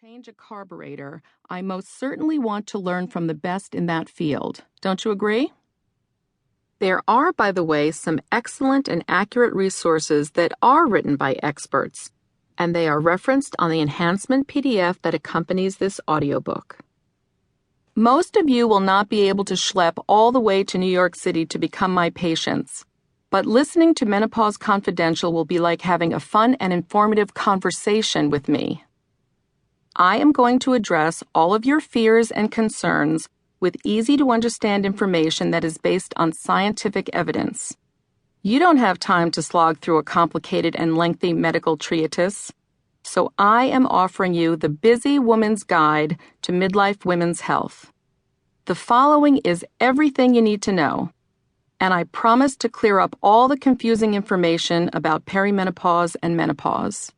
change a carburetor, I most certainly want to learn from the best in that field. Don't you agree? There are, by the way, some excellent and accurate resources that are written by experts, and they are referenced on the enhancement PDF that accompanies this audiobook. Most of you will not be able to schlep all the way to New York City to become my patients, but listening to Menopause Confidential will be like having a fun and informative conversation with me. I am going to address all of your fears and concerns with easy-to-understand information that is based on scientific evidence. You don't have time to slog through a complicated and lengthy medical treatise, so I am offering you the Busy Woman's Guide to Midlife Women's Health. The following is everything you need to know, and I promise to clear up all the confusing information about perimenopause and menopause.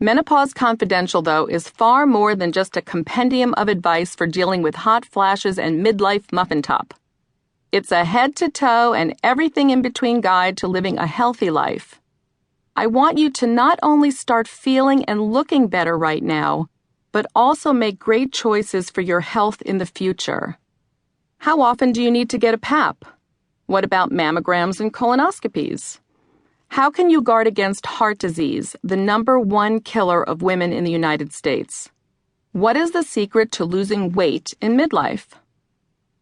Menopause Confidential, though, is far more than just a compendium of advice for dealing with hot flashes and midlife muffin top. It's a head-to-toe and everything in between guide to living a healthy life. I want you to not only start feeling and looking better right now, but also make great choices for your health in the future. How often do you need to get a PAP? What about mammograms and colonoscopies? How can you guard against heart disease, the #1 killer of women in the United States? What is the secret to losing weight in midlife?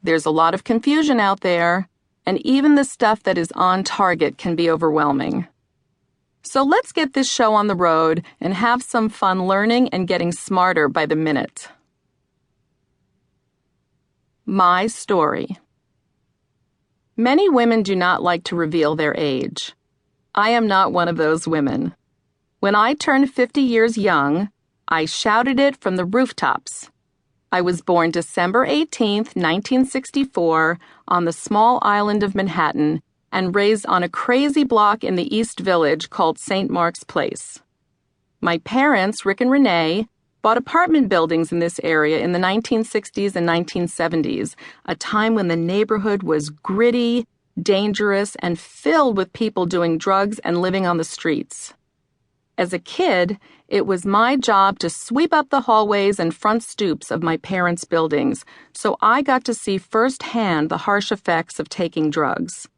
There's a lot of confusion out there, and even the stuff that is on target can be overwhelming. So let's get this show on the road and have some fun learning and getting smarter by the minute. My story. Many women do not like to reveal their age. I am not one of those women. When I turned 50 years young, I shouted it from the rooftops. I was born December 18th, 1964, on the small island of Manhattan and raised on a crazy block in the East Village called St. Mark's Place. My parents, Rick and Renee, bought apartment buildings in this area in the 1960s and 1970s, a time when the neighborhood was gritty, dangerous, and filled with people doing drugs and living on the streets. As a kid, it was my job to sweep up the hallways and front stoops of my parents' buildings, so I got to see firsthand the harsh effects of taking drugs.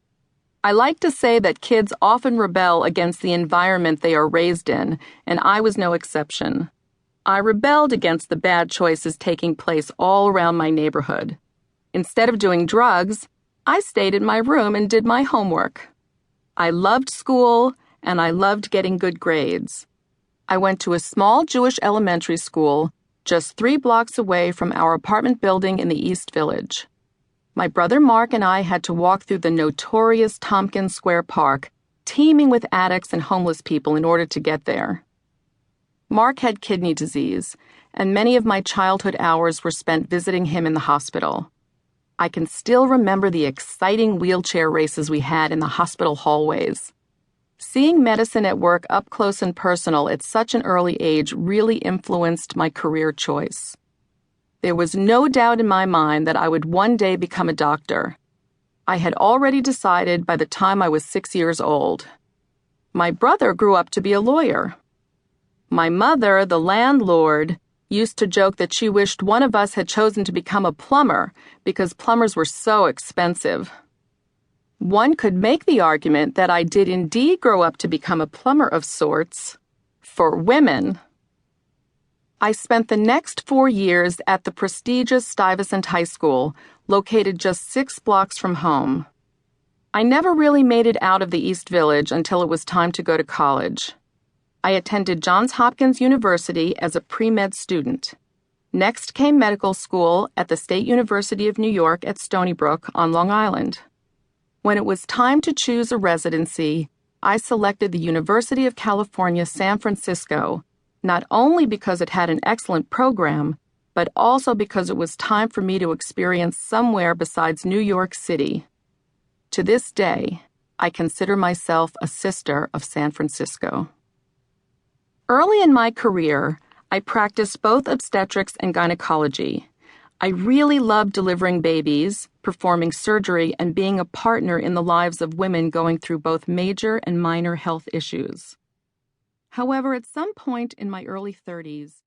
I like to say that kids often rebel against the environment they are raised in, and I was no exception. I rebelled against the bad choices taking place all around my neighborhood. Instead of doing drugs, I stayed in my room and did my homework. I loved school, and I loved getting good grades. I went to a small Jewish elementary school just 3 blocks away from our apartment building in the East Village. My brother Mark and I had to walk through the notorious Tompkins Square Park, teeming with addicts and homeless people in order to get there. Mark had kidney disease, and many of my childhood hours were spent visiting him in the hospital. I can still remember the exciting wheelchair races we had in the hospital hallways. Seeing medicine at work up close and personal at such an early age really influenced my career choice. There was no doubt in my mind that I would one day become a doctor. I had already decided by the time I was 6 years old. My brother grew up to be a lawyer. My mother, the landlord, used to joke that she wished one of us had chosen to become a plumber because plumbers were so expensive. One could make the argument that I did indeed grow up to become a plumber of sorts for women. I spent the next 4 years at the prestigious Stuyvesant High School, located just 6 blocks from home. I never really made it out of the East Village until it was time to go to college. I attended Johns Hopkins University as a pre-med student. Next came medical school at the State University of New York at Stony Brook on Long Island. When it was time to choose a residency, I selected the University of California, San Francisco, not only because it had an excellent program, but also because it was time for me to experience somewhere besides New York City. To this day, I consider myself a sister of San Francisco. Early in my career, I practiced both obstetrics and gynecology. I really loved delivering babies, performing surgery, and being a partner in the lives of women going through both major and minor health issues. However, at some point in my early 30s,